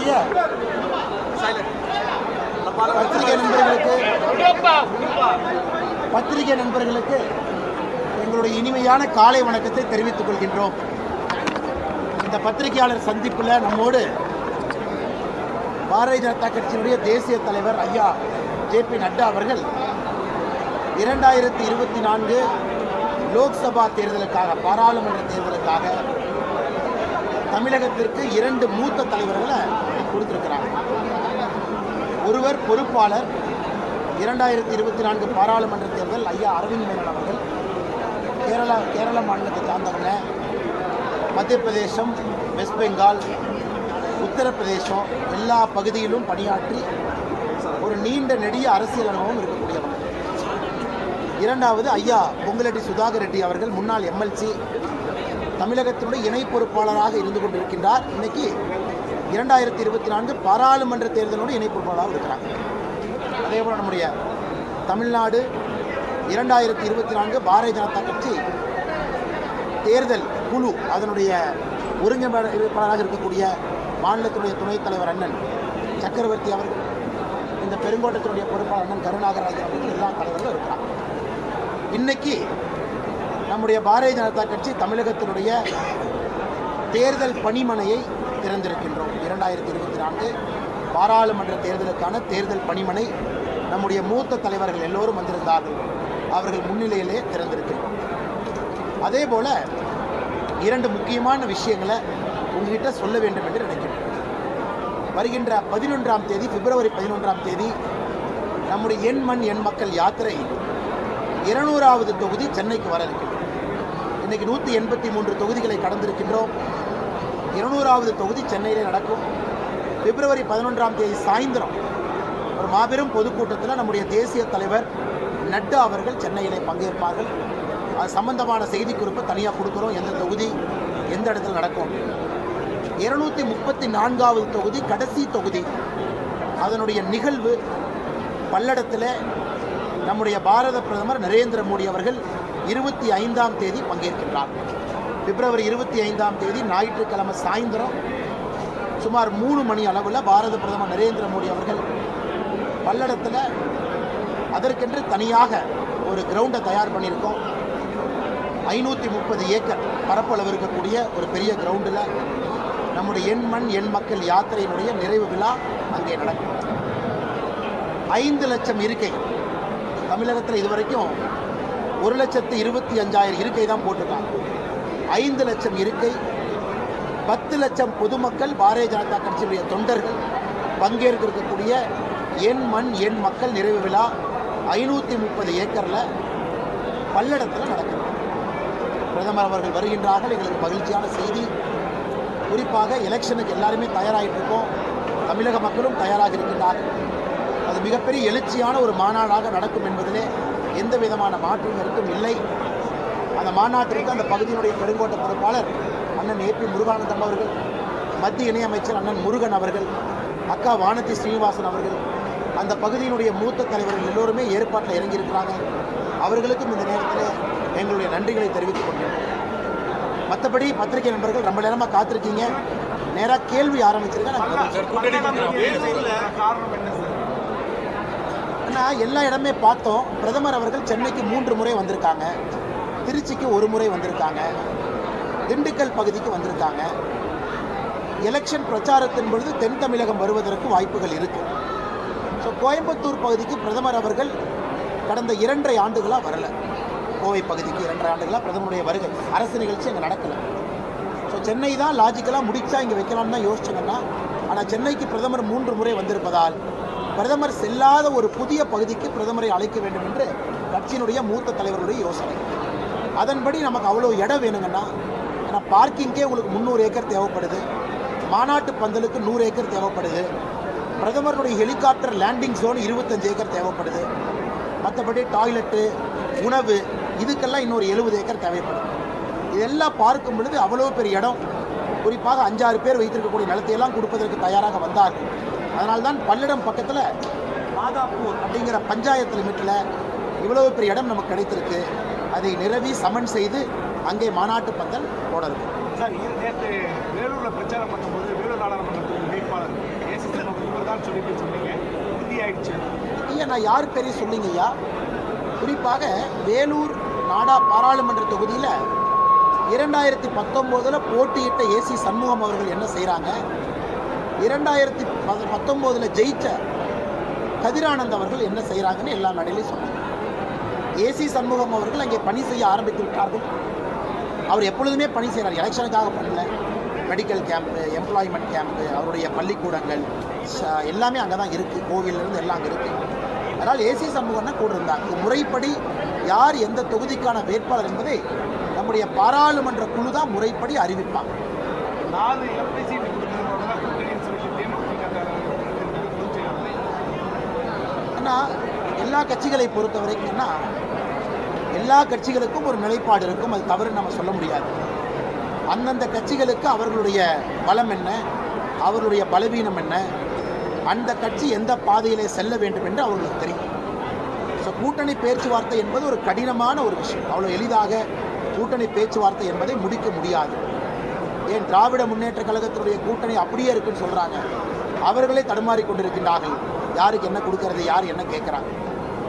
இருக்கக்கூடிய பத்திரிகை நண்பர்களுக்கு எங்களுடைய இனிமையான காலை வணக்கத்தை தெரிவித்துக் கொள்கின்றோம். இந்த பத்திரிகையாளர் சந்திப்பில் நம்மோடு பாரதிய ஜனதா கட்சியினுடைய தேசிய தலைவர் ஐயா ஜே.பி. நட்டா அவர்கள் 2024 லோக்சபா தேர்தலுக்காக, பாராளுமன்ற தேர்தலுக்காக தமிழகத்திற்கு 2 மூத்த தலைவர்களை கொடுத்திருக்கிறாங்க. ஒருவர் பொறுப்பாளர் 2024 பாராளுமன்ற தேர்தல் ஐயா அரவிந்த் மேனன் அவர்கள், கேரள மாநிலத்தை சார்ந்தவங்க. மத்திய பிரதேசம், வெஸ்ட் பெங்கால், உத்தரப்பிரதேசம் எல்லா பகுதியிலும் பணியாற்றி ஒரு நீண்ட நெடிய அரசியல் அனுபவம் இருக்கக்கூடியவங்க. இரண்டாவது ஐயா பொங்கலட்டி சுதாகர் ரெட்டி அவர்கள், முன்னாள் எம்எல்சி, தமிழகத்தினுடைய இணை பொறுப்பாளராக இருந்து கொண்டிருக்கின்றார். இன்னைக்கு 2024 பாராளுமன்ற தேர்தலோடு இணை பொறுப்பாளராக இருக்கிறாங்க. அதே போல் நம்முடைய தமிழ்நாடு 2024 பாரதிய ஜனதா கட்சி தேர்தல் குழு அதனுடைய ஒருங்கிணைப்பாளராக இருக்கக்கூடிய மாநிலத்தினுடைய துணைத் தலைவர் அண்ணன் சக்கரவர்த்தி அவர்கள், இந்த பெருங்கோட்டத்தினுடைய பொறுப்பாளர் அண்ணன் கருணாகராஜன் அவர்கள், எல்லா தலைவர்களும் இருக்கிறாங்க. இன்னைக்கு நம்முடைய பாரதிய ஜனதா கட்சி தமிழகத்தினுடைய தேர்தல் பணிமனையை திறந்திருக்கின்றோம். 2024 பாராளுமன்ற தேர்தலுக்கான தேர்தல் பணிமனை நம்முடைய மூத்த தலைவர்கள் எல்லோரும் வந்திருந்தார்கள். அவர்கள் முன்னிலையிலே திறந்திருக்கின்றோம். அதே போல் 2 முக்கியமான விஷயங்களை உங்ககிட்ட சொல்ல வேண்டும் என்று நினைக்கிறேன். வருகின்ற 11ஆம் தேதி, பிப்ரவரி 11ஆம் தேதி நம்முடைய என் மண் என் மக்கள் யாத்திரை 200வது தொகுதி சென்னைக்கு வர இருக்கிறது. இன்றைக்கி 183 தொகுதிகளை கடந்திருக்கின்றோம். 200வது தொகுதி சென்னையிலே நடக்கும். பிப்ரவரி 11ஆம் தேதி சாயந்தரம் ஒரு மாபெரும் பொதுக்கூட்டத்தில் நம்முடைய தேசிய தலைவர் நட்டா அவர்கள் சென்னையிலே பங்கேற்பார்கள். அது சம்பந்தமான செய்திக்குறிப்பை தனியாக கொடுக்குறோம், எந்த தொகுதி எந்த இடத்துல நடக்கும். 234வது தொகுதி, கடைசி தொகுதி, அதனுடைய நிகழ்வு பல்லடத்தில் நம்முடைய பாரத பிரதமர் நரேந்திர மோடி அவர்கள் 25ஆம் தேதி பங்கேற்கின்றார். பிப்ரவரி 25ஆம் தேதி ஞாயிற்றுக்கிழமை சாயந்தரம் சுமார் 3 மணி அளவில் பாரத பிரதமர் நரேந்திர மோடி அவர்கள் பல்லடத்தில் அதற்கென்று தனியாக ஒரு கிரவுண்டை தயார் பண்ணியிருக்கோம். 530 ஏக்கர் பரப்பளவு இருக்கக்கூடிய ஒரு பெரிய கிரவுண்டில் நம்முடைய என் மண் என் மக்கள் யாத்திரையினுடைய நிறைவு விழா அங்கே நடக்கும். 5 லட்சம் இருக்கை தமிழகத்தில் இதுவரைக்கும் 1,25,000 இருக்கை தான் போட்டிருக்காங்க. 5 லட்சம் இருக்கை, 10 லட்சம் பொதுமக்கள், பாரதிய ஜனதா கட்சியுடைய தொண்டர்கள் பங்கேற்கக்கூடிய என் மண் என் மக்கள் நிறைவு விழா 530 ஏக்கரில் பல்லடத்தில் நடக்கிறது. பிரதமர் அவர்கள் வருகின்றார்கள். எங்களுக்கு மகிழ்ச்சியான செய்தி. குறிப்பாக எலெக்ஷனுக்கு எல்லாருமே தயாராகிட்டு இருக்கோம். தமிழக மக்களும் தயாராக இருக்கின்றார்கள். அது மிகப்பெரிய எழுச்சியான ஒரு மாநாடாக நடக்கும் என்பதிலே எந்த விதமான மாற்று கருத்தும் இல்லை. அந்த மாநாட்டிற்கு அந்த பகுதியினுடைய பெருங்கோட்ட பொறுப்பாளர் அண்ணன் ஏ.பி. முருகானந்தம் அவர்கள், மத்திய இணையமைச்சர் அண்ணன் முருகன் அவர்கள், அக்கா வானதி ஸ்ரீனிவாசன் அவர்கள், அந்த பகுதியினுடைய மூத்த தலைவர்கள் எல்லோருமே ஏற்பாட்டில் இறங்கியிருக்கிறாங்க. அவர்களுக்கும் இந்த நேரத்தில் எங்களுடைய நன்றிகளை தெரிவித்துக் கொள்கிறோம். மற்றபடி பத்திரிகை நண்பர்கள் ரொம்ப நேரமாக காத்திருக்கீங்க. நேராக கேள்வி ஆரம்பிச்சிருக்கேன். ஆனால் எல்லா இடமே பார்த்தோம். பிரதமர் அவர்கள் சென்னைக்கு 3 முறை வந்திருக்காங்க, திருச்சிக்கு 1 முறை வந்திருக்காங்க, திண்டுக்கல் பகுதிக்கு வந்திருக்காங்க. எலெக்ஷன் பிரச்சாரத்தின் பொழுது தென் தமிழகம் வருவதற்கு வாய்ப்புகள் இருக்குது. ஸோ கோயம்புத்தூர் பகுதிக்கு பிரதமர் அவர்கள் கடந்த 2.5 ஆண்டுகளாக வரலை. கோவை பகுதிக்கு 2.5 ஆண்டுகளாக பிரதமருடைய வருகை, அரசு நிகழ்ச்சி அங்கே நடக்கலை. ஸோ சென்னை தான் லாஜிக்கலாக முடித்தா இங்கே வைக்கலாம்னு தான் யோசிச்சோங்கன்னா, ஆனால் சென்னைக்கு பிரதமர் 3 முறை வந்திருப்பதால் பிரதமர் செல்லாத ஒரு புதிய பகுதிக்கு பிரதமரை அழைக்க வேண்டும் என்று கட்சியினுடைய மூத்த தலைவர்களுடைய யோசனை. அதன்படி நமக்கு அவ்வளோ இடம் வேணுங்கன்னா, ஏன்னா பார்க்கிங்கே உங்களுக்கு 300 ஏக்கர் தேவைப்படுது, மாநாட்டு பந்தலுக்கு 100 ஏக்கர் தேவைப்படுது, பிரதமருடைய ஹெலிகாப்டர் லேண்டிங் ஜோன் 25 ஏக்கர் தேவைப்படுது, மற்றபடி டாய்லெட்டு, உணவு, இதுக்கெல்லாம் இன்னொரு 70 ஏக்கர் தேவைப்படுது. இதெல்லாம் பார்க்கும் பொழுது அவ்வளோ பெரிய இடம், குறிப்பாக 5-6 பேர் வைத்திருக்கக்கூடிய நிலத்தையெல்லாம் கொடுப்பதற்கு தயாராக வந்தார்கள். அதனால்தான் பல்லடம் பக்கத்தில் மாதாப்பூர் அப்படிங்கிற பஞ்சாயத்து லிமிட்டில் இவ்வளவு பெரிய இடம் நமக்கு கிடைத்திருக்கு. அதை நிரவி சமன் செய்து அங்கே மாநாட்டு பந்தல் போட இருக்கு. சார், நேற்று வேலூரில் பிரச்சாரம் பண்ணும்போது வேலூர் நாடாளுமன்றத்துக்கு வேட்பாளர் வரலான்னு சொல்லிட்டு சொன்னீங்க, உறுதியாயிடுச்சு. ஐயா, நான் யார் பேரையும் சொல்லிங்க ஐயா. குறிப்பாக வேலூர் பாராளுமன்ற தொகுதியில் 2019 போட்டியிட்ட ஏசி சண்முகம் அவர்கள் என்ன செய்கிறாங்க, 2019 ஜெயிச்ச கதிரானந்த் அவர்கள் என்ன செய்கிறாங்கன்னு எல்லா மேடையிலையும் சொன்னாங்க. ஏசி சண்முகம் அவர்கள் அங்கே பணி செய்ய ஆரம்பித்து விட்டார்கள். அவர் எப்பொழுதுமே பணி செய்கிறார், எலெக்ஷனுக்காக பண்ணல. மெடிக்கல் கேம்ப்பு, எம்ப்ளாய்மெண்ட் கேம்ப்பு, அவருடைய பள்ளிக்கூடங்கள் எல்லாமே அங்கே தான் இருக்குது. கோவிலிருந்து எல்லாம் அங்கே இருக்குது. அதனால் ஏசி சண்முகம்னா கூட இருந்தாங்க. முறைப்படி யார் எந்த தொகுதிக்கான வேட்பாளர் என்பதை நம்முடைய பாராளுமன்ற குழு தான் முறைப்படி அறிவிப்பாங்க. 4 எம்பி சீட்டு கொடுக்கறதோட கூட்டணின்னு சொல்லிட்டு ஆனால் எல்லா கட்சிகளை பொறுத்த வரைக்கும்னா எல்லா கட்சிகளுக்கும் ஒரு நிலைப்பாடு இருக்கும். அது தவறு நம்ம சொல்ல முடியாது. அந்தந்த கட்சிகளுக்கு அவர்களுடைய பலம் என்ன, அவர்களுடைய பலவீனம் என்ன, அந்த கட்சி எந்த பாதையிலே செல்ல வேண்டும் என்று அவர்களுக்கு தெரியும். ஸோ கூட்டணி பேச்சுவார்த்தை என்பது ஒரு கடினமான ஒரு விஷயம். அவ்வளோ எளிதாக கூட்டணி பேச்சுவார்த்தை என்பதை முடிக்க முடியாது. ஏன் திராவிட முன்னேற்ற கழகத்தினுடைய கூட்டணி அப்படியே இருக்குன்னு சொல்கிறாங்க. அவர்களே தடுமாறி கொண்டிருக்கின்றார்கள், யாருக்கு என்ன கொடுக்கறது, யார் என்ன கேட்குறாங்க.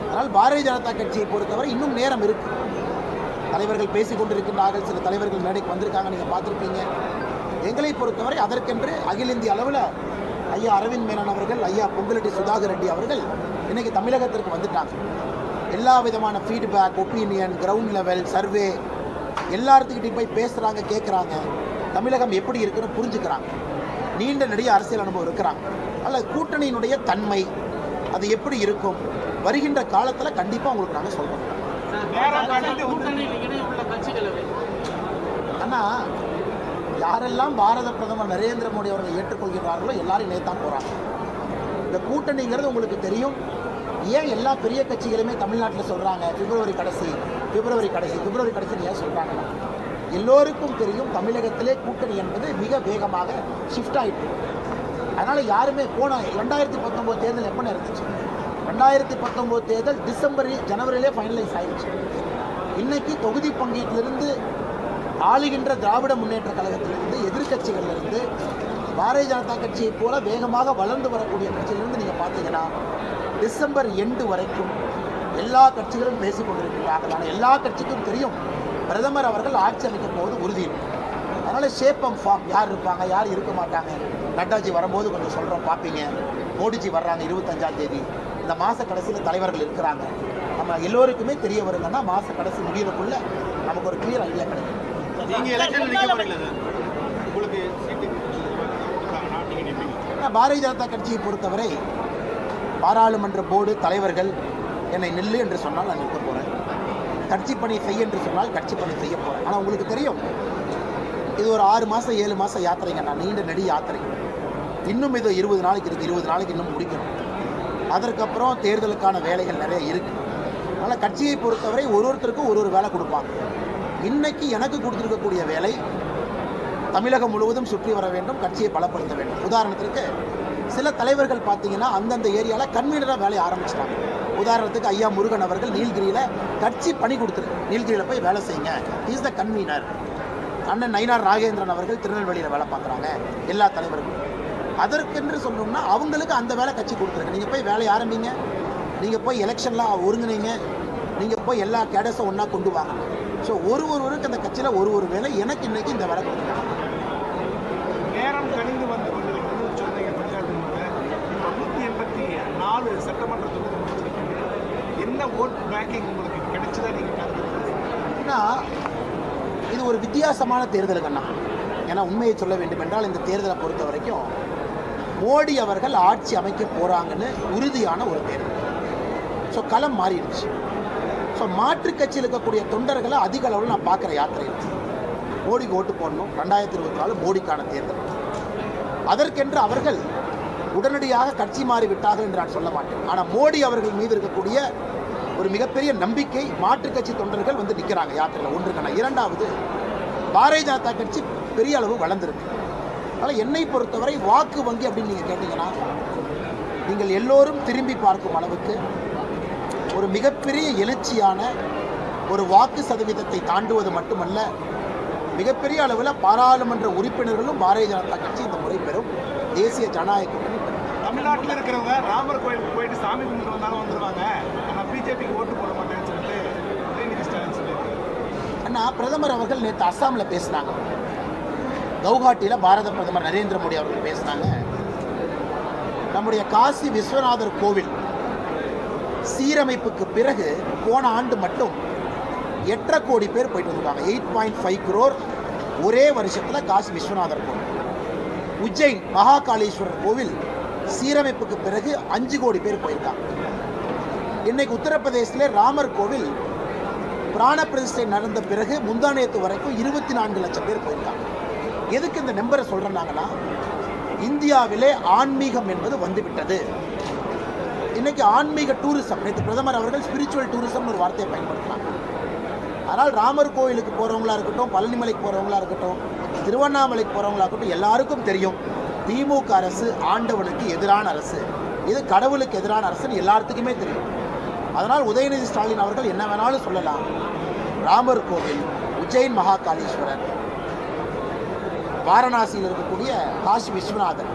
அதனால் பாரதிய ஜனதா கட்சியை பொறுத்தவரை இன்னும் நேரம் இருக்குது. தலைவர்கள் பேசிக் கொண்டிருக்கின்றார்கள், சில தலைவர்கள் மேடைக்கு வந்திருக்காங்க, நீங்கள் பார்த்துருப்பீங்க. எங்களை பொறுத்தவரை அதற்கென்று அகில இந்திய அளவில் ஐயா அரவிந்த் மேனன் அவர்கள், ஐயா பொங்குலட்டி சுதாகர் ரெட்டி அவர்கள் இன்றைக்கி தமிழகத்திற்கு வந்துட்டாங்க. எல்லா விதமான feedback, opinion, ground level survey எல்லாத்துக்கிட்டையும் போய் பேசுகிறாங்க, கேட்குறாங்க. தமிழகம் எப்படி இருக்குன்னு புரிஞ்சுக்கிறாங்க. நீண்ட நெடிய அரசியல் அனுபவம் இருக்கிறாங்க. அதில் கூட்டணியினுடைய தன்மை அது எப்படி இருக்கும் வருகின்ற காலத்தில் கண்டிப்பாக உங்களுக்கு நாங்கள் சொல்கிறோம். ஆனால் யாரெல்லாம் பாரத பிரதமர் நரேந்திர மோடி அவர்கள் ஏற்றுக்கொள்கிறார்களோ எல்லாரும் நேத்தான் போகிறாங்க. இந்த கூட்டணிங்கிறது உங்களுக்கு தெரியும். ஏன் எல்லா பெரிய கட்சிகளுமே தமிழ்நாட்டில் சொல்கிறாங்க பிப்ரவரி கடைசி ஏன் சொல்கிறாங்கன்னா, எல்லோருக்கும் தெரியும் தமிழகத்திலே கூட்டணி என்பது மிக வேகமாக ஷிஃப்ட் ஆகிட்டு. அதனால் யாருமே போன 2019 தேர்தல் எப்போ இருந்துச்சு, 2019 தேர்தல் ஜனவரியிலே ஃபைனலைஸ் ஆயிடுச்சு. இன்னைக்கு தொகுதி பங்கீட்டிலிருந்து ஆளுகின்ற திராவிட முன்னேற்ற கழகத்திலிருந்து, எதிர்கட்சிகளிலிருந்து, பாரதிய ஜனதா கட்சியை போல வேகமாக வளர்ந்து வரக்கூடிய கட்சியிலிருந்து நீங்கள் பார்த்தீங்கன்னா டிசம்பர் எண்டு வரைக்கும் எல்லா கட்சிகளும் பேசிக் கொண்டிருக்கிறார்கள். ஆனால் எல்லா கட்சிக்கும் தெரியும் பிரதமர் அவர்கள் ஆட்சி அமைக்கும் போது உறுதி. அதனால் ஷேப் அண்ட் ஃபார்ம் யார் இருப்பாங்க, யார் இருக்க மாட்டாங்க. நட்டாஜி வரும்போது கொஞ்சம் சொல்கிறோம், பார்ப்பீங்க. மோடிஜி வர்றாங்க 25ஆம் தேதி. இந்த மாத கடைசியில் தலைவர்கள் இருக்கிறாங்க. நம்ம எல்லோருக்குமே தெரிய வருங்கன்னா மாத கடைசி முடியறதுக்குள்ள நமக்கு ஒரு கிளியர் ஐடியா கிடைக்கும். பாரதிய ஜனதா கட்சியை பொறுத்தவரை பாராளுமன்ற போர்டு தலைவர்கள் என்னை நில்லு என்று சொன்னால் நான் நிற்க போகிறேன், கட்சி பணி செய்ய என்று சொன்னால் கட்சி பணி செய்ய போகிறேன். ஆனால் உங்களுக்கு தெரியும் இது ஒரு 6 மாதம் 7 மாதம் யாத்திரைங்க. நான் நீண்ட நெடி யாத்திரை. இன்னும் இது 20 நாளைக்கு இருக்குது. 20 நாளைக்கு இன்னும் முடிக்கணும். அதற்கப்புறம் தேர்தலுக்கான வேலைகள் நிறைய இருக்குது. அதனால் கட்சியை பொறுத்தவரை ஒருத்தருக்கும் ஒரு வேலை கொடுப்பாங்க. இன்னைக்கு எனக்கு கொடுத்துருக்கக்கூடிய வேலை தமிழகம் முழுவதும் சுற்றி வர வேண்டும், கட்சியை பலப்படுத்த வேண்டும். உதாரணத்திற்கு சில தலைவர்கள் பார்த்தீங்கன்னா அந்தந்த ஏரியாவில் கன்வீனராக வேலையை ஆரம்பிச்சிட்டாங்க. உதாரணத்துக்கு ஐயா முருகன் அவர்கள் நீலகிரியில் கட்சி பணி கொடுத்துரு, நீலகிரியில் போய் வேலை செய்யுங்க, இஸ் த கன்வீனர். அண்ணன் நயினார் நாகேந்திரன் அவர்கள் திருநெல்வேலியில் வேலை பார்க்குறாங்க. எல்லா தலைவர்களும் அதற்கென்று சொன்னோம்னா அவங்களுக்கு அந்த வேலை கட்சி கொடுத்துருக்கு. நீங்கள் போய் வேலையை ஆரம்பிங்க, நீங்கள் போய் எலெக்ஷன்லாம் ஒருங்கினீங்க, நீங்கள் போய் எல்லா கேடஸும் ஒன்றா கொண்டு வாங்க. ஸோ ஒருவருக்கு அந்த கட்சியில் ஒரு வேலை. எனக்கு இன்னைக்கு இந்த வேலை கொடுத்துருக்காங்க. நேரம் கணிந்து வந்து கொண்டிருக்கிறது சொன்னீங்க. பஞ்சாயத்து 184 சட்டமன்ற தொகுதி முடிச்சிருக்கீங்க. என்ன ஓட் பேக்கிங் உங்களுக்கு கிடைச்சதா நீங்கள் கருதுறீங்கன்னா, இது ஒரு வித்தியாசமான தேர்தலுக்குண்ணா. ஏன்னா உண்மையை சொல்ல வேண்டும் என்றால் இந்த தேர்தலை பொறுத்த வரைக்கும் மோடி அவர்கள் ஆட்சி அமைக்க போகிறாங்கன்னு உறுதியான ஒரு தேர்தல். ஸோ களம் மாறிடுச்சு. ஸோ மாற்றுக் கட்சியில் இருக்கக்கூடிய தொண்டர்களை அதிக அளவில் நான் பார்க்குற யாத்திரையில் மோடிக்கு ஓட்டு போடணும். 2024 மோடிக்கான தேர்தல். அதற்கென்று அவர்கள் உடனடியாக கட்சி மாறிவிட்டார்கள் என்று நான் சொல்ல மாட்டேன். ஆனால் மோடி அவர்கள் மீது இருக்கக்கூடிய ஒரு மிகப்பெரிய நம்பிக்கை மாற்றுக் கட்சி தொண்டர்கள் வந்து நிற்கிறாங்க யாத்திரையில். ஒன்றுக்கான. இரண்டாவது, பாரதிய ஜனதா கட்சி பெரிய அளவு வளர்ந்துருக்கு. அதனால் என்னை பொறுத்தவரை வாக்கு வங்கி அப்படின்னு நீங்கள் கேட்டிங்கன்னா, நீங்கள் எல்லோரும் திரும்பி பார்க்கும் அளவுக்கு ஒரு மிகப்பெரிய எழுச்சியான ஒரு வாக்கு சதவீதத்தை தாண்டுவது மட்டுமல்ல, மிகப்பெரிய அளவில் பாராளுமன்ற உறுப்பினர்களும் பாரதிய ஜனதா கட்சி இந்த முறை பெறும். தேசிய ஜனநாயக கூட்டணி பெறும். தமிழ்நாட்டில் இருக்கிறவங்க ராமர் கோயிலுக்கு போயிட்டு சாமி கும்பிட்டு வந்தாலும் வந்துருவாங்க, ஆனால் பிஜேபிக்கு ஓட்டு போட மாட்டேன்னு சொல்லிட்டு உதயநிதி ஸ்டாலின் சொல்லியிருக்காரு. அண்ணா, பிரதமர் அவர்கள் நேற்று அஸ்ஸாமில் பேசினாங்க. கவுஹாட்டியில் பாரத பிரதமர் நரேந்திர மோடி அவர்கள் பேசினாங்க. நம்முடைய காசி விஸ்வநாதர் கோவில் சீரமைப்புக்கு பிறகு போன ஆண்டு மட்டும் 8.5 கோடி பேர் போயிட்டு வந்திருக்காங்க. 8.5 crore ஒரே வருஷத்தில் காசி விஸ்வநாதர் கோவில். உஜ்ஜைன் மகாகாளீஸ்வரர் கோவில் சீரமைப்புக்கு பிறகு 5 கோடி பேர் போயிருக்காங்க. இன்னைக்கு உத்தரப்பிரதேசத்தில் ராமர் கோவில் பிராண பிரதிஷ்டை நடந்த பிறகு முந்தானேத்து வரைக்கும் 24 லட்சம் பேர் போயிருக்காங்க. எதுக்கு இந்த நம்பரை சொல்றாங்கன்னா, இந்தியாவிலே ஆன்மீகம் என்பது வந்துவிட்டது. இன்னைக்கு ஆன்மீக டூரிசம், நேற்று பிரதமர் அவர்கள் ஸ்பிரிச்சுவல் டூரிசம் ஒரு வார்த்தையை பயன்படுத்தினாங்க. ஆனால் ராமர் கோயிலுக்கு போகிறவங்களா இருக்கட்டும், பழனிமலைக்கு போகிறவங்களா இருக்கட்டும், திருவண்ணாமலைக்கு போகிறவங்களா இருக்கட்டும், எல்லாருக்கும் தெரியும் திமுக அரசு ஆண்டவனுக்கு எதிரான அரசு, இது கடவுளுக்கு எதிரான அரசுன்னு எல்லாத்துக்குமே தெரியும். அதனால் உதயநிதி ஸ்டாலின் அவர்கள் என்ன வேணாலும் சொல்லலாம். ராமர் கோவில், உஜ்ஜைன் மகாகாளீஸ்வரர், வாரணாசியில் இருக்கக்கூடிய காசி விஸ்வநாதர்,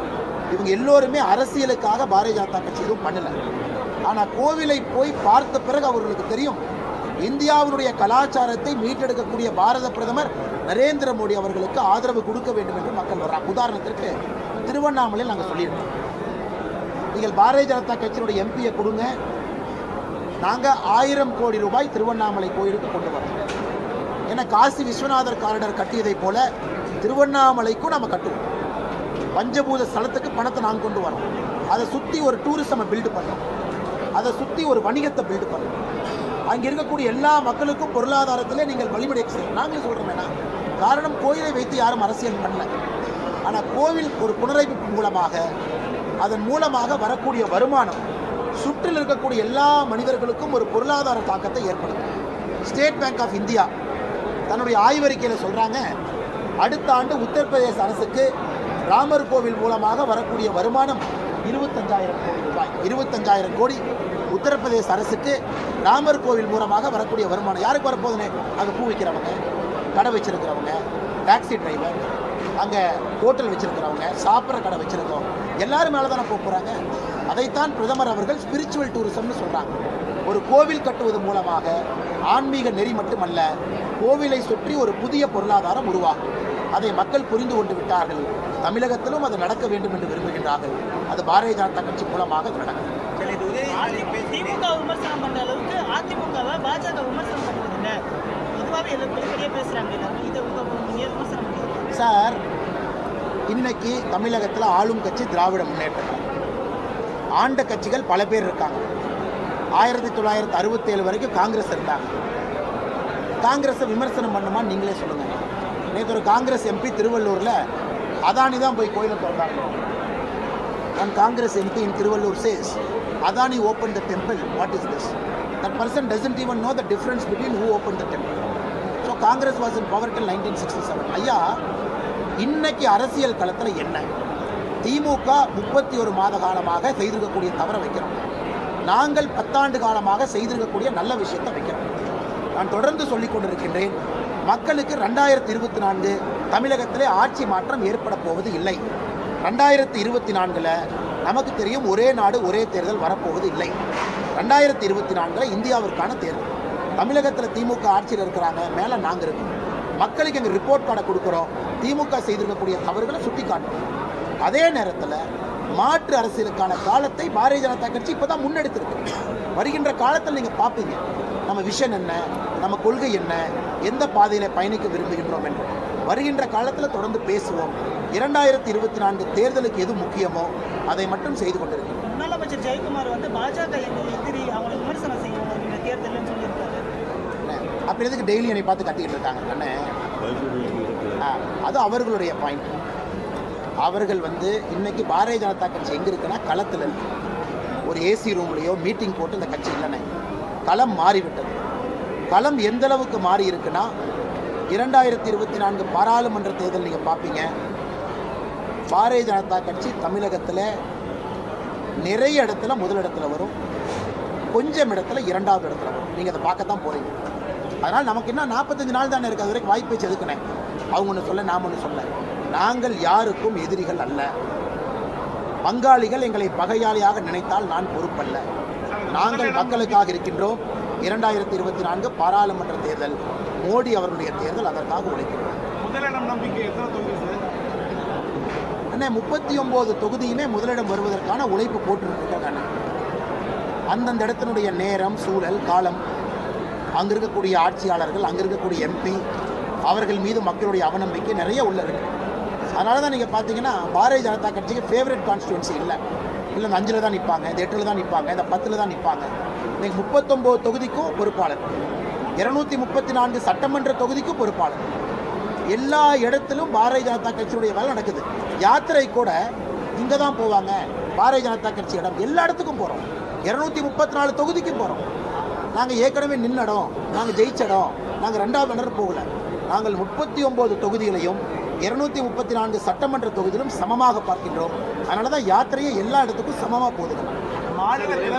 இவங்க எல்லோருமே அரசியலுக்காக பாரதிய ஜனதா கட்சி எதுவும் பண்ணல. ஆனால் கோவிலை போய் பார்த்த பிறகு அவர்களுக்கு தெரியும் இந்தியாவினுடைய கலாச்சாரத்தை மீட்டெடுக்கக்கூடிய பாரத பிரதமர் நரேந்திர மோடி அவர்களுக்கு ஆதரவு கொடுக்க வேண்டும் என்று மக்கள் வர்றாங்க. உதாரணத்திற்கு திருவண்ணாமலையில் நாங்கள் சொல்லியிருக்கோம், நீங்கள் பாரதிய ஜனதா கட்சியினுடைய எம்பியை கொடுங்க, நாங்கள் 1000 கோடி ரூபாய் திருவண்ணாமலை கோயிலுக்கு கொண்டு வரோம். ஏன்னா காசி விஸ்வநாதர் காரிடர் கட்டியதை போல திருவண்ணாமலைக்கும் நம்ம கட்டுவோம். பஞ்சபூத ஸ்தலத்துக்கு பணத்தை நாங்கள் கொண்டு வரோம். அதை சுற்றி ஒரு டூரிசமை பில்டு பண்ணோம், அதை சுற்றி ஒரு வணிகத்தை பில்டு பண்ணோம். அங்கே இருக்கக்கூடிய எல்லா மக்களுக்கும் பொருளாதாரத்திலே நீங்கள் வழிமுறை செய்யணும். நாங்களும் சொல்கிறோம் வேணாம். காரணம், கோயிலை வைத்து யாரும் அரசியல் பண்ணல. ஆனால் கோவில் ஒரு புனரமைப்பு மூலமாக, அதன் மூலமாக வரக்கூடிய வருமானம் சுற்றில் இருக்கக்கூடிய எல்லா மனிதர்களுக்கும் ஒரு பொருளாதார தாக்கத்தை ஏற்படுத்தும். ஸ்டேட் பேங்க் ஆஃப் இந்தியா தன்னுடைய ஆய்வறிக்கையில் சொல்கிறாங்க, அடுத்த ஆண்டு உத்தரப்பிரதேச அரசுக்கு ராமர் கோவில் மூலமாக வரக்கூடிய வருமானம் 25,000 கோடி ரூபாய். 25,000 கோடி உத்தரப்பிரதேச அரசுக்கு ராமர் கோவில் மூலமாக வரக்கூடிய வருமானம். யாருக்கு வரப்போகுதுன்னு, அங்கே பூ விற்கிறவங்க, கடை வச்சிருக்கிறவங்க, டாக்ஸி டிரைவர், அங்கே ஹோட்டல் வச்சிருக்கிறவங்க, சாப்பிட்ற கடை வச்சிருக்கோம், எல்லாரும் மேலே தானே போகிறாங்க. அதைத்தான் பிரதமர் அவர்கள் ஸ்பிரிச்சுவல் டூரிசம்னு சொல்கிறாங்க. ஒரு கோவில் கட்டுவது மூலமாக ஆன்மீக நெறி மட்டுமல்ல, கோவிலை சுற்றி ஒரு புதிய பொருளாதாரம் உருவாகும். அதை மக்கள் புரிந்து கொண்டு விட்டார்கள். தமிழகத்திலும் அது நடக்க வேண்டும் என்று விரும்புகின்றார்கள். அது பாரதிய ஜனதா கட்சி மூலமாக அது நடக்கும். திமுக விமர்சனம் பண்ற அளவுக்கு அதிமுகவை பாஜக விமர்சனம் பண்றதில்ல. பொதுவாகவே வெளிப்படையா பேசுறாங்க. இதை விமர்சனம் பண்ணுறாங்க சார். இன்னைக்கு தமிழகத்தில் ஆளும் கட்சி திராவிட முன்னேற்ற கழகம். ஆண்ட கட்சிகள் பல பேர் இருக்காங்க. 1967 வரைக்கும் காங்கிரஸ் இருந்தாங்க. காங்கிரஸை விமர்சனம் பண்ணுமா நீங்களே சொல்லுங்க. நேற்று ஒரு காங்கிரஸ் எம்பி திருவள்ளூரில் அதானி தான் போய் கோயிலை திறந்தாங்க. One Congress MP in Tiruvallur says, Adani opened the temple. What is this? That person doesn't even know the difference between who opened the temple. So Congress was in power till 1967. ஐயா, இன்னைக்கு அரசியல் களத்தில் என்ன? திமுக 31 மாத காலமாக செய்திருக்கக்கூடிய தவறை வைக்கிறோம். நாங்கள் 10 ஆண்டு காலமாக செய்திருக்கக்கூடிய நல்ல விஷயத்தை வைக்கிறோம். நான் தொடர்ந்து சொல்லிக் கொண்டிருக்கின்றேன், மக்களுக்கு 2024 தமிழகத்திலே ஆட்சி மாற்றம் ஏற்பட போவது இல்லை. 2024 நமக்கு தெரியும் ஒரே நாடு ஒரே தேர்தல் வரப்போவது இல்லை. 2024 இந்தியாவிற்கான தேர்தல். தமிழகத்தில் திமுக ஆட்சியில் இருக்கிறாங்க, மேலே நாங்கள் இருக்கோம். மக்களுக்கு எங்கள் ரிப்போர்ட் கார்டை கொடுக்குறோம். திமுக செய்திருக்கக்கூடிய தவறுகளை சுட்டி காட்டுறோம். அதே நேரத்தில் மாற்று அரசியலுக்கான காலத்தை பாரதிய ஜனதா கட்சி இப்போ தான் முன்னெடுத்திருக்கு. வருகின்ற காலத்தில் நீங்கள் பார்ப்பீங்க நம்ம விஷன் என்ன, நம்ம கொள்கை என்ன, எந்த பாதையில் பயணிக்க விரும்புகின்றோம் என்று. வருகின்ற காலத்தில் தொடர்ந்து பேசுவோம். 2024 தேர்தலுக்கு எது முக்கியமோ அதை மட்டும் செய்து கொண்டிருக்கிறோம். முன்னாள் அமைச்சர் ஜெயக்குமார் பாஜக எதிரி, அவங்களை விமர்சனம் செய்யணும் இந்த தேர்தல்னு சொல்லியிருக்காரு. அப்படி எதுக்கு டெய்லி என்னை பார்த்து கட்டிக்கிட்டு இருக்காங்க அண்ணே? அது அவர்களுடைய பாயிண்ட். அவர்கள் இன்னைக்கு பாரதிய ஜனதா கட்சி எங்கே இருக்குன்னா களத்தில் இருக்கு. ஒரு ஏசி ரூம்லேயோ மீட்டிங் போட்டு இந்த கட்சி இல்லைண்ணே. களம் மாறிவிட்டது. களம் எந்த அளவுக்கு மாறி இருக்குன்னா 2024 பாராளுமன்ற தேர்தல் நீங்கள் பார்ப்பீங்க. பாரதிய ஜனதா கட்சி தமிழகத்தில் நிறைய இடத்துல முதலிடத்தில் வரும், கொஞ்சம் இடத்துல 2வது இடத்துல வரும். நீங்கள் அதை பார்க்கத்தான் போகிறீங்க. அதனால் நமக்கு இன்னும் 45 நாள் தானே இருக்குது. அது வரைக்கும் வாய்ப்பை செதுக்கினேன். அவங்க ஒன்று சொல்ல, நாம் ஒன்று சொல்ல. நாங்கள் யாருக்கும் எதிரிகள் அல்ல. பங்காளிகள் எங்களை பகையாளியாக நினைத்தால் நான் பொறுப்பல்ல. நாங்கள் மக்களுக்காக இருக்கின்றோம். 2024 பாராளுமன்ற தேர்தல் மோடி அவர்களுடைய தேர்தல், அதற்காக உழைக்கிறோம். முதலிடம் நம்பிக்கை எத்தனை தொகுதி சார்? அண்ணே 39 தொகுதியுமே முதலிடம் வருவதற்கான உழைப்பு போட்டுருக்கேன். அந்தந்த இடத்தினுடைய நேரம், சூழல், காலம், அங்கே இருக்கக்கூடிய ஆட்சியாளர்கள், அங்கே இருக்கக்கூடிய எம்பி, அவர்கள் மீது மக்களுடைய அவநம்பிக்கை நிறைய உள்ள இருக்கு. அதனால தான் நீங்கள் பார்த்தீங்கன்னா பாரதிய ஜனதா கட்சிக்கு ஃபேவரட் கான்ஸ்டிடுவன்சி இல்லை. இந்த 5ல் தான் நிற்பாங்க, இந்த 8ல் தான் நிற்பாங்க, இந்த 10ல் தான் நிற்பாங்க. இன்னைக்கு 39 தொகுதிக்கும் பொறுப்பாளர், 234 சட்டமன்ற தொகுதிக்கும் பொறுப்பாளர். எல்லா இடத்திலும் பாரதிய ஜனதா கட்சியுடைய வேலை நடக்குது. யாத்திரை கூட இங்கே தான் போவாங்க, பாரதிய ஜனதா கட்சி இடம். எல்லா இடத்துக்கும் போகிறோம், 234 தொகுதிக்கும் போகிறோம். நாங்கள் ஏற்கனவே நின்ன இடம், நாங்கள் ஜெயிச்ச இடம், நாங்கள் 2வது இடம் போகல. நாங்கள் 39 தொகுதிகளையும் 234 சட்டமன்ற தொகுதியிலும் சமமாக பார்க்கின்றோம். அதனால தான் யாத்திரையை எல்லா இடத்துக்கும் சமமாக போகுது. மாநிலத்தில்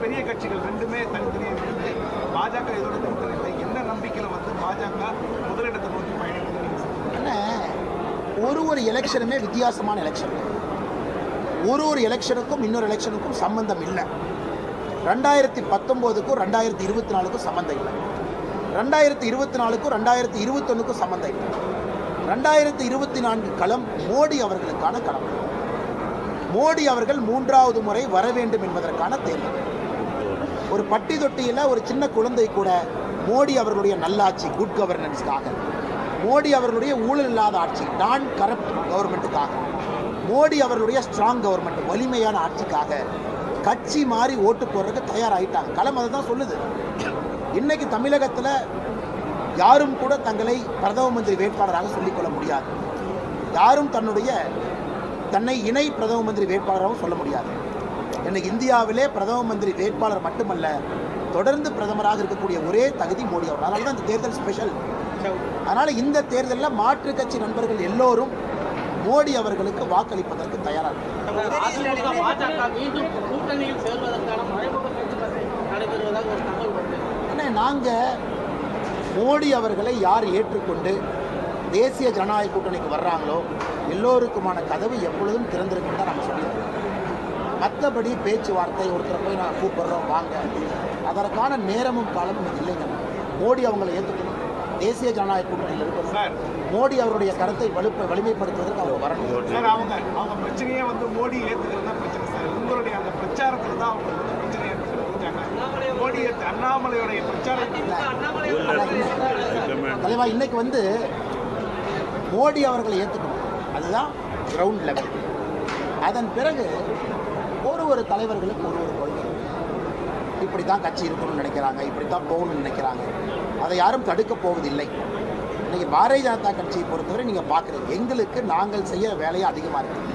பெரிய கட்சிகள் ரெண்டுமே தனித்தனியாக இருக்குது. பாஜக இதோட கூட்டணி என்ன நம்பிக்கையில் வந்து பாஜக முதலிடத்தை நோக்கி பயணிக்கிறது? ஒரு எலெக்ஷனுமே வித்தியாசமான எலெக்ஷன். ஒரு எலெக்ஷனுக்கும் இன்னொரு எலெக்ஷனுக்கும் சம்பந்தம் இல்லை. 2019க்கும் 2024க்கும் சம்பந்தம் இல்லை. 2024க்கும் 2021க்கும் சம்பந்தம் இல்லை. 2024 களம் மோடி அவர்களுக்கான களம். மோடி அவர்கள் 3வது முறை வர வேண்டும் என்பதற்கான தேர்தல். ஒரு பட்டி தொட்டியில் ஒரு சின்ன குழந்தை கூட மோடி அவர்களுடைய நல்லாட்சி, குட் கவர்னன்ஸ்க்காக, மோடி அவர்களுடைய ஊழல் இல்லாத ஆட்சி, நான் கரப்ட் கவர்மெண்ட்டுக்காக, மோடி அவர்களுடைய ஸ்ட்ராங் கவர்மெண்ட், வலிமையான ஆட்சிக்காக கட்சி மாறி ஓட்டு போடுறதுக்கு தயாராகிட்டாங்க. களம் அதை தான் சொல்லுது. இன்னைக்கு தமிழகத்தில் யாரும் கூட தங்களை பிரதம மந்திரி வேட்பாளராக சொல்லிக்கொள்ள முடியாது. யாரும் தன்னை இணை பிரதம மந்திரி வேட்பாளராகவும் சொல்ல முடியாது. இன்னைக்கு இந்தியாவிலே பிரதம மந்திரி வேட்பாளர் மட்டுமல்ல, தொடர்ந்து பிரதமராக இருக்கக்கூடிய ஒரே தகுதி மோடி அவர். அதனால தான் இந்த தேர்தல் ஸ்பெஷல். அதனால் இந்த தேர்தலில் மாற்றுக் கட்சி நண்பர்கள் எல்லோரும் மோடி அவர்களுக்கு வாக்களிப்பதற்கு தயாராக நாங்கள் மோடி அவர்களை யார் ஏற்றுக்கொண்டு தேசிய ஜனநாயக கூட்டணிக்கு வர்றாங்களோ எல்லோருக்குமான கதவு எப்பொழுதும் திறந்திருக்குன்னு தான் நம்ம சொல்லியிருக்கோம். மற்றபடி பேச்சுவார்த்தை, ஒருத்தரை போய் நான் கூப்பிட்றோம் வாங்க, அதற்கான நேரமும் காலமும் இல்லைங்க. மோடி அவங்களை ஏற்றுக்கணும், தேசிய ஜனநாயக கூட்டணியில் இருக்கணும். மோடி அவருடைய கருத்தை வலிமைப்படுத்துவதற்கு அவங்க வரணும். சார், அவங்க பிரச்சனையே வந்து மோடி ஏற்றுக்கிறது தான் பிரச்சனை சார். உங்களுடைய அந்த பிரச்சாரத்தில் தான் அவங்க பிரச்சனை ஏற்படுறாங்க. மோடி அண்ணாமலையுடைய பிரச்சாரத்தில் தலைவா இன்னைக்கு வந்து மோடி அவர்களை ஏற்றுக்கணும், அதுதான் கிரவுண்ட் லெவல். அதன் பிறகு ஒரு தலைவர்களுக்கு ஒரு கொள்கை, இப்படி தான் கட்சி இருக்கணும்னு நினைக்கிறாங்க, இப்படி தான் போகணும்னு நினைக்கிறாங்க. அதை யாரும் தடுக்கப் போவதில்லை. இன்றைக்கி பாரதிய ஜனதா கட்சியை பொறுத்தவரை நீங்கள் பார்க்குறீங்க, எங்களுக்கு நாங்கள் செய்ய வேலையை அதிகமாக இருக்குது.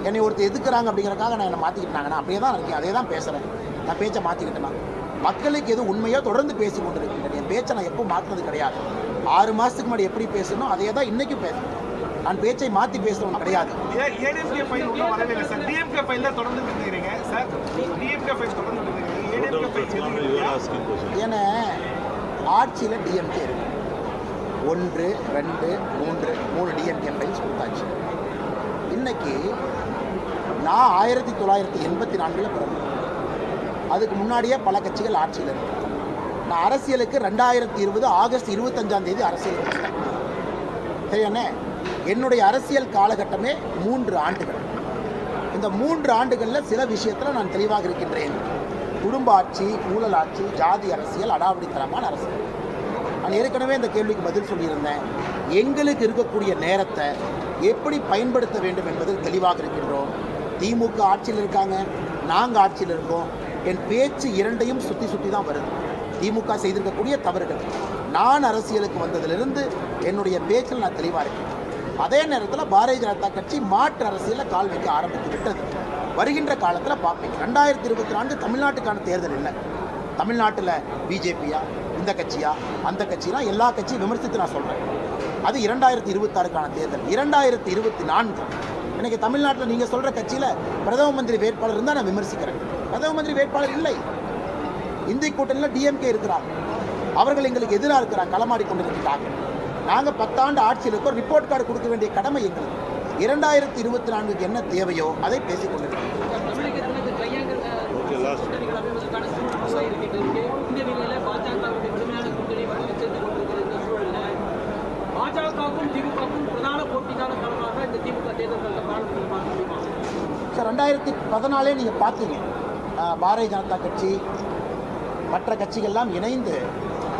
என்னை ஒருத்தர் எதுக்குறாங்க அப்படிங்கிறக்காக நான் என்னை மாற்றிக்கிட்டாங்க. நான் அப்படியே தான் இருக்கேன், அதே தான் பேசுகிறேன். நான் பேச்சை மாற்றிக்கிட்டேன். மக்களுக்கு எது உண்மையோ தொடர்ந்து பேசி கொண்டு இருக்கின்றேன். என் பேச்சை நான் எப்பவும் மாற்றினது கிடையாது. 6 மாதத்துக்கு முன்னாடி எப்படி பேசணும் அதே தான் இன்றைக்கும் பேசுகிறேன். நான் பேச்சை மாற்றி பேசுகிறவங்க கிடையாது. ஏடிஎம்கே ஃபைல் ஒன்றும் வரவே இல்லை சார். டிஎம்கே ஃபைல் தான் தொடர்ந்து இருக்கிறீங்க சார். டிஎம்கே ஃபைல் தொடர்ந்து ஏன்னா ஆட்சியில் டிஎம்கே இருக்கு. 1, 2, 3 டிஎம்கே ஃபைல்ஸ் கொடுத்தாச்சு. இன்னைக்கு நான் 1984 பிறந்தேன். அதுக்கு முன்னாடியே பல கட்சிகள் ஆட்சியில் இருக்கு. நான் அரசியலுக்கு 2020 ஆகஸ்ட் 25 அரசியலுக்கு வந்தேன். சரியானே? என்னுடைய அரசியல் காலகட்டமே 3 ஆண்டுகள். இந்த 3 ஆண்டுகளில் சில விஷயத்தில் நான் தெளிவாக இருக்கின்றேன். குடும்ப ஆட்சி, ஊழல் ஆட்சி, ஜாதி அரசியல், அடாவடித்தனமான அரசியல். நான் ஏற்கனவே இந்த கேள்விக்கு பதில் சொல்லியிருந்தேன். எங்களுக்கு இருக்கக்கூடிய நேரத்தை எப்படி பயன்படுத்த வேண்டும் என்பதில் தெளிவாக இருக்கின்றோம். திமுக ஆட்சியில் இருக்காங்க, நாங்கள் ஆட்சியில் இருக்கோம். என் பேச்சு இரண்டையும் சுற்றி தான் வருது. திமுக செய்திருக்கக்கூடிய தவறுகள், நான் அரசியலுக்கு வந்ததிலிருந்து என்னுடைய பேச்சில் நான் தெளிவாக இருக்கேன். அதே நேரத்தில் பாரதிய ஜனதா கட்சி மாற்று அரசியலில் கால் வைக்க ஆரம்பித்து விட்டது. வருகின்ற காலத்தில் பார்ப்பேன். 2024 தமிழ்நாட்டுக்கான தேர்தல் இல்லை. தமிழ்நாட்டில் பிஜேபியா, இந்த கட்சியா, அந்த கட்சியா, எல்லா கட்சியும் விமர்சித்து நான் சொல்கிறேன். அது 2026க்கான தேர்தல். 2024 எனக்கு தமிழ்நாட்டில் நீங்கள் சொல்கிற கட்சியில் பிரதம மந்திரி வேட்பாளர் இருந்தால் நான் விமர்சிக்கிறேன். பிரதம மந்திரி வேட்பாளர் இல்லை. இந்திய கூட்டணியில் டிஎம்கே இருக்கிறாங்க, அவர்கள் எங்களுக்கு எதிராக இருக்கிறாங்க, களமாடி கொண்டு இருக்கிறாங்க. நாங்கள் 10 ஆண்டு ஆட்சியில் இருக்கோம். ரிப்போர்ட் கார்டு கொடுக்க வேண்டிய கடமை எங்களுக்கு. 2024 என்ன தேவையோ அதை பேசிக் கொண்டிருக்கிறோம். பாஜகவுக்கும் திமுகவுக்கும் பிரதான போட்டிக்கான களமாக இந்த திமுக தேர்தல் சார் 2014 நீங்கள் பார்த்தீங்க, பாரதிய ஜனதா கட்சி மற்ற கட்சிகள்லாம் இணைந்து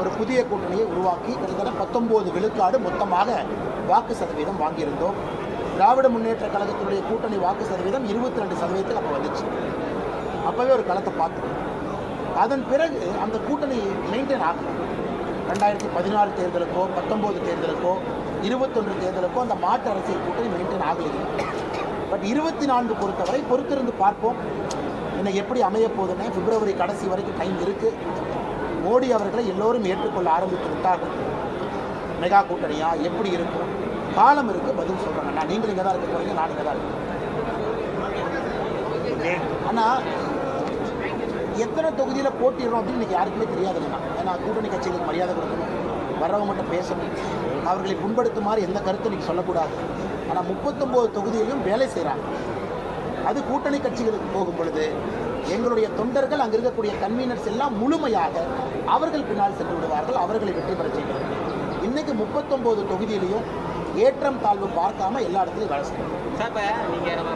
ஒரு புதிய கூட்டணியை உருவாக்கி கிட்டத்தட்ட 19 விழுக்காடு மொத்தமாக வாக்கு சதவீதம் வாங்கியிருந்தோம். திராவிட முன்னேற்ற கழகத்தினுடைய கூட்டணி வாக்கு சதவீதம் 22% அப்போ வந்துச்சு. அப்போவே ஒரு களத்தை பார்த்தோம். அதன் பிறகு அந்த கூட்டணி மெயின்டைன் ஆகும். 2016 தேர்தலுக்கோ 19 தேர்தலுக்கோ 21 தேர்தலுக்கோ அந்த மாற்று அரசியல் கூட்டணி மெயின்டைன் ஆகலைங்க. பட் 24 பொறுத்தவரை பொறுத்திருந்து பார்ப்போம். இன்னைக்கு எப்படி அமைய போகுதுன்னு பிப்ரவரி கடைசி வரைக்கும் டைம் இருக்குது. மோடி அவர்களை எல்லோரும் ஏற்றுக்கொள்ள ஆரம்பித்து விட்டார்கள். மெகா கூட்டணியா எப்படி இருக்கும், காலம் இருக்குது, பதில் சொல்கிறாங்க. நான் நீங்கள் இங்கே தான் இருக்க போகிறீங்க, நான் இங்கே தான் இருக்கேன். ஆனால் எத்தனை தொகுதியில் போட்டிடுறோம் அப்படின்னு இன்றைக்கி யாருக்குமே தெரியாதுங்கண்ணா. ஏன்னா கூட்டணி கட்சிகளுக்கு மரியாதை கொடுக்கணும், வர்றவங்ககிட்ட பேசணும், அவர்களை புண்படுத்துமாறு எந்த கருத்தை இன்றைக்கி சொல்லக்கூடாது. ஆனால் 39 தொகுதியிலும் வேலை செய்கிறாங்க. அது கூட்டணி கட்சிகளுக்கு போகும் பொழுது எங்களுடைய தொண்டர்கள், அங்கே இருக்கக்கூடிய கன்வீனர்ஸ் எல்லாம் முழுமையாக அவர்கள் பின்னால் சென்று விடுவார்கள், அவர்களை வெற்றி பெற செய்வார்கள். இன்றைக்கி 39 தொகுதியிலையும் ஏற்றம் தாழ்வு பார்க்காம எல்லா இடத்துலையும் வேலை செய்யணும். சார், இப்போ நீங்கள் நம்ம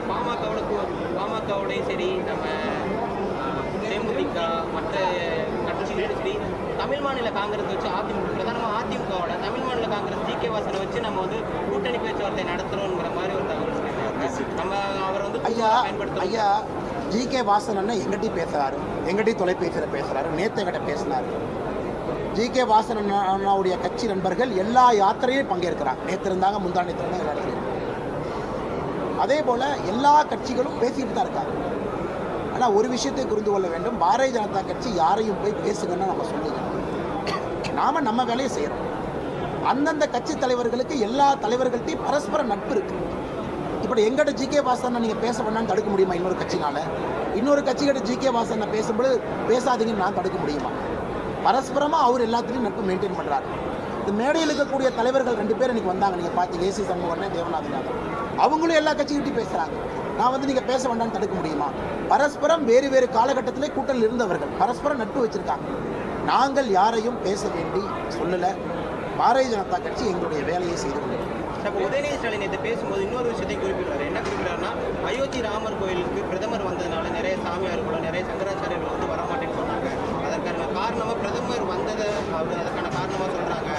பாமகவோடையும் சரி, நம்ம தேமுதிக மற்ற கட்சிகளோடு சரி, தமிழ் மாநில காங்கிரஸ் வச்சு அதிமுக, பிரதானமாக அதிமுகவோட தமிழ் மாநில காங்கிரஸ் ஜி.கே. வாசனை வச்சு நம்ம வந்து கூட்டணி பேச்சுவார்த்தை நடத்துகிறோங்கிற மாதிரி ஒரு தகவல் சொல்லியிருக்காங்க. நம்ம அவர் வந்து ஐயா ஜி.கே. வாசன் அண்ணன் எங்கிட்டையும் பேசுகிறாரு, எங்கிட்டையும் தொலைபேசியில் பேசுகிறாரு, நேற்று எங்கிட்ட பேசினார். ஜி.கே. வாசன் அண்ணாவுடைய கட்சி நண்பர்கள் எல்லா யாத்திரையும் பங்கேற்கிறாங்க. நேற்று இருந்தாங்க, முந்தானத்து இருந்தாங்க, எல்லா இடத்துலையும். அதே போல் எல்லா கட்சிகளும் பேசிட்டு தான் இருக்காங்க. ஆனால் ஒரு விஷயத்தை புரிந்து கொள்ள வேண்டும், பாரதிய ஜனதா கட்சி யாரையும் போய் பேசுங்கன்னு நம்ம சொல்லுங்க. நாம் நம்ம வேலையை செய்கிறோம். அந்தந்த கட்சி தலைவர்களுக்கு எல்லா தலைவர்கள்ட்டையும் பரஸ்பர நட்பு இருக்குது. இப்படி எங்கிட்ட ஜி.கே. வாசனை நீங்கள் பேச வேணான்னு தடுக்க முடியுமா? இன்னொரு கட்சினால இன்னொரு கட்சிக்கிட்ட ஜி.கே. வாசனை பேசும்போது பேசாதீங்கன்னு நான் தடுக்க முடியுமா? பரஸ்பரமாக அவர் எல்லாத்துலேயும் நட்பு மெயின்டைன் பண்ணுறாரு. இந்த மேடையில் இருக்கக்கூடிய தலைவர்கள் 2 பேர் இன்றைக்கி வந்தாங்க. நீங்கள் பார்த்தீங்க, ஏசி சண்முகன், தேவநாதன். அவங்களும் எல்லா கட்சிகிட்டையும் பேசுகிறாங்க. நான் வந்து நீங்கள் பேச வேண்டாம்னு தடுக்க முடியுமா? பரஸ்பரம் வேறு வேறு காலகட்டத்திலே கூட்டணியில் இருந்தவர்கள் பரஸ்பரம் நட்பு வச்சுருக்காங்க. நாங்கள் யாரையும் பேச வேண்டி சொல்லலை. பாரதிய ஜனதா கட்சி எங்களுடைய வேலையை செய்து கொண்டிருக்கிறோம். உதயநிதி ஸ்டாலின் இதை பேசும்போது இன்னொரு விஷயத்தையும் குறிப்பிடுறாரு. என்ன குறிப்பிட்டாருன்னா, அயோத்தி ராமர் கோயிலுக்கு பிரதமர் வந்ததுனால நிறைய சாமியார்களும் நிறைய சங்கராச்சாரியர்கள் வந்து வரமாட்டேன்னு சொன்னாங்க. அதற்கான காரணமாக பிரதமர் வந்ததை அவர் அதற்கான காரணமாக சொல்கிறாங்க.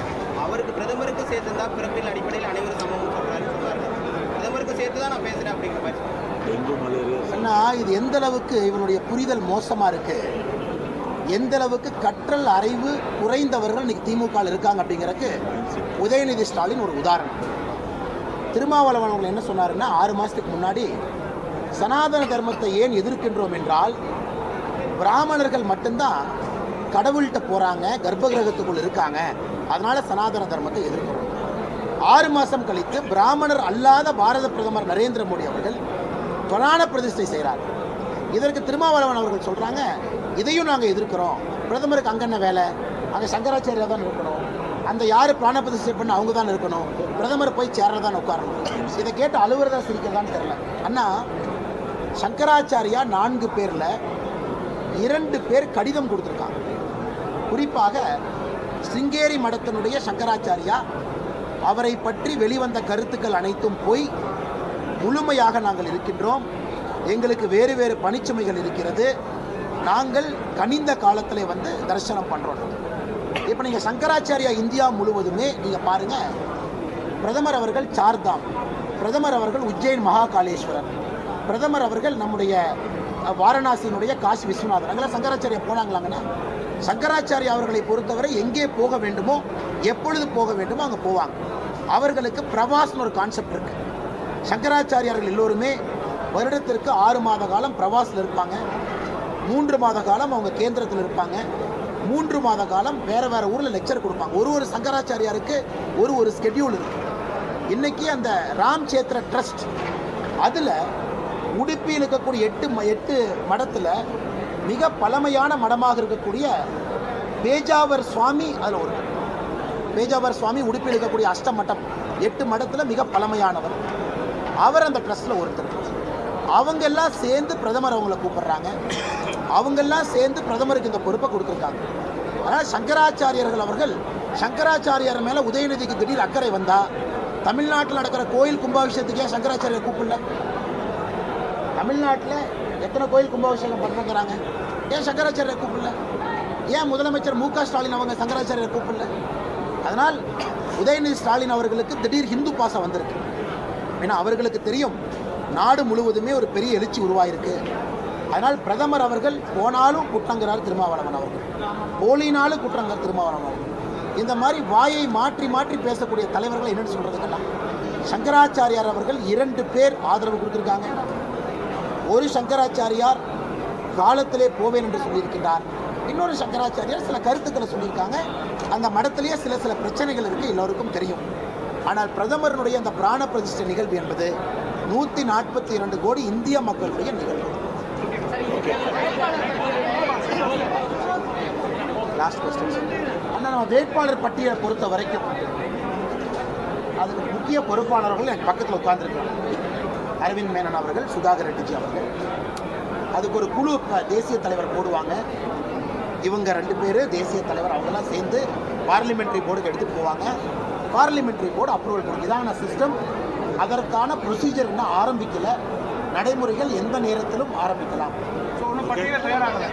அவருக்கு பிரதமருக்கு சேர்த்துருந்தா பிறப்பில் அடிப்படையில் அனைவரும் சமமும் சொல்கிறாரு. பிரதமருக்கு சேர்த்து தான் நான் பேசுகிறேன் அப்படிங்கிற மாதிரி. அண்ணா, இது எந்த அளவுக்கு இவனுடைய புரிதல் மோசமாக இருக்குது, எந்த அளவுக்கு கற்றல் அறிவு குறைந்தவர்கள் இன்னைக்கு திமுக இருக்காங்க அப்படிங்கிறதுக்கு உதயநிதி ஸ்டாலின் ஒரு உதாரணம். திருமாவளவன் அவர்கள் என்ன சொன்னாருன்னா, 6 மாதத்துக்கு முன்னாடி சனாதன தர்மத்தை ஏன் எதிர்க்கின்றோம் என்றால், பிராமணர்கள் மட்டும்தான் கடவுள்கிட்ட போகிறாங்க, கர்ப்பகிரகத்துக்குள் இருக்காங்க, அதனால் சனாதன தர்மத்தை எதிர்க்கிறோம். 6 மாதம் கழித்து பிராமணர் அல்லாத பாரத பிரதமர் நரேந்திர மோடி அவர்கள் பிராண பிரதிஷ்டை செய்கிறார். இதற்கு திருமாவளவன் அவர்கள் சொல்கிறாங்க, இதையும் நாங்கள் எதிர்க்கிறோம். பிரதமருக்கு அங்கே என்ன வேலை? அங்கே சங்கராச்சாரியா தான் இருக்கணும், அந்த யார் பிராண பிரதிஷ்டை பண்ண அவங்க தான் இருக்கணும், பிரதமர் போய் சேரில் தான் உட்காரணும். இதை கேட்டு அலுவலரா சிரிக்கிறதான்னு தெரியல. அண்ணா, சங்கராச்சாரியா 4 பேரில் 2 பேர் கடிதம் கொடுத்துருக்காங்க. குறிப்பாக சிங்கேரி மடத்தினுடைய சங்கராச்சாரியா, அவரை பற்றி வெளிவந்த கருத்துக்கள் அனைத்தும் போய் முழுமையாக நாங்கள் இருக்கின்றோம், எங்களுக்கு வேறு வேறு பணிச்சுமைகள் இருக்கிறது, நாங்கள் கனிந்த காலத்தில் வந்து தரிசனம் பண்ணுறோம். இப்போ நீங்கள் சங்கராச்சாரியா இந்தியா முழுவதுமே நீங்கள் பாருங்கள், பிரதமர் அவர்கள் சார்தாம், பிரதமர் அவர்கள் உஜ்ஜைன் மகாகாளேஸ்வரர், பிரதமர் அவர்கள் நம்முடைய வாரணாசியினுடைய காசி விஸ்வநாதன், அங்கெல்லாம் சங்கராச்சாரியா போனாங்களாங்கன்னா, சங்கராச்சாரியா அவர்களை பொறுத்தவரை எங்கே போக வேண்டுமோ எப்பொழுது போக வேண்டுமோ அங்கே போவாங்க. அவர்களுக்கு பிரவாஸ்னு ஒரு கான்செப்ட் இருக்குது. சங்கராச்சாரியார்கள் எல்லோருமே வருடத்திற்கு 6 மாத காலம் பிரவாஸில் இருப்பாங்க, 3 மாத காலம் அவங்க கேந்திரத்தில் இருப்பாங்க, 3 மாத காலம் வேறு வேறு ஊரில் லெக்சர் கொடுப்பாங்க. ஒரு சங்கராச்சாரியாருக்கு ஒரு ஸ்கெட்யூல் இருக்குது. இன்றைக்கி அந்த ராம் சேத்ர ட்ரஸ்ட், அதில் உடுப்பியில் இருக்கக்கூடிய 8 மடத்தில் மிக பழமையான மடமாக இருக்கக்கூடிய பேஜாவர் சுவாமி அதில் ஒரு பேஜாவர் சுவாமி உடுப்பில் இருக்கக்கூடிய அஷ்டமட்டம் 8 மடத்தில் மிக பழமையானவர். அவர் அந்த ட்ரஸ்ட்டில் ஒருத்தர். அவங்கெல்லாம் சேர்ந்து பிரதமர் அவங்கள கூப்பிடுறாங்க. அவங்கெல்லாம் சேர்ந்து பிரதமருக்கு இந்த பொறுப்பை கொடுத்துருக்காங்க. அதனால் சங்கராச்சாரியர்கள் அவர்கள் சங்கராச்சாரியார் மேலே உதயநிதிக்கு திடீர் அக்கறை வந்தால் தமிழ்நாட்டில் நடக்கிற கோயில் கும்பாபிஷேகத்துக்கே சங்கராச்சாரியர் கூப்பிடல? தமிழ்நாட்டில் எத்தனை கோயில் கும்பாபிஷேகம் பண்ணுறாங்க, ஏன் சங்கராச்சாரியரை கூப்பிடல? ஏன் முதலமைச்சர் மு.க. ஸ்டாலின் அவங்க சங்கராச்சாரியரை கூப்பிடல? அதனால் உதயநிதி ஸ்டாலின் அவர்களுக்கு திடீர் ஹிந்து பாசம் வந்திருக்கு. ஏன்னா அவர்களுக்கு தெரியும் நாடு முழுவதுமே ஒரு பெரிய எழுச்சி உருவாயிருக்கு. அதனால் பிரதமர் அவர்கள் போனாலும் குற்றங்கிறார் திருமாவளவன் அவர்கள், போலினாலும் குற்றங்கிறார் திருமாவளவன் அவர்கள். இந்த மாதிரி வாயை மாற்றி மாற்றி பேசக்கூடிய தலைவர்களை என்னென்னு சொல்கிறதுக்கெல்லாம் சங்கராச்சாரியார் அவர்கள் 2 பேர் ஆதரவு கொடுத்துருக்காங்க. ஒரு சங்கராச்சாரியார் காலத்திலே போவேன் என்று சொல்லியிருக்கின்றார். இன்னொரு சங்கராச்சாரியார் சில கருத்துக்களை சொல்லியிருக்காங்க. அந்த மடத்திலேயே சில பிரச்சனைகள் இருக்குது, எல்லோருக்கும் தெரியும். ஆனால் பிரதமருடைய அந்த பிராண பிரதிஷ்டை நிகழ்வு என்பது 142 கோடி இந்திய மக்களுடைய நிகழ்வு. Last question. ஆனால் நம்ம வேட்பாளர் பட்டியலை பொறுத்த வரைக்கும் அதுக்கு முக்கிய பொறுப்பாளர்கள் எனக்கு பக்கத்தில் உட்கார்ந்துருக்காங்க. அரவிந்த் மேனன் அவர்கள், சுதாகர் ரெட்டிஜி அவர்கள். அதுக்கு ஒரு குழு தேசிய தலைவர் போடுவாங்க. இவங்க 2 பேர் தேசிய தலைவர், அவங்கெல்லாம் சேர்ந்து பார்லிமெண்ட்ரி போர்டுக்கு எடுத்துகிட்டு போவாங்க. பார்லிமெண்ட்ரி போர்டு அப்ரூவல் கொடுக்கும். இதான சிஸ்டம். அதற்கான ப்ரொசீஜர் இன்னும் ஆரம்பிக்கலை. நடைமுறைகள் எந்த நேரத்திலும் ஆரம்பிக்கலாம். ஸோ ஒன்றும் பட்டியல தயாராகல.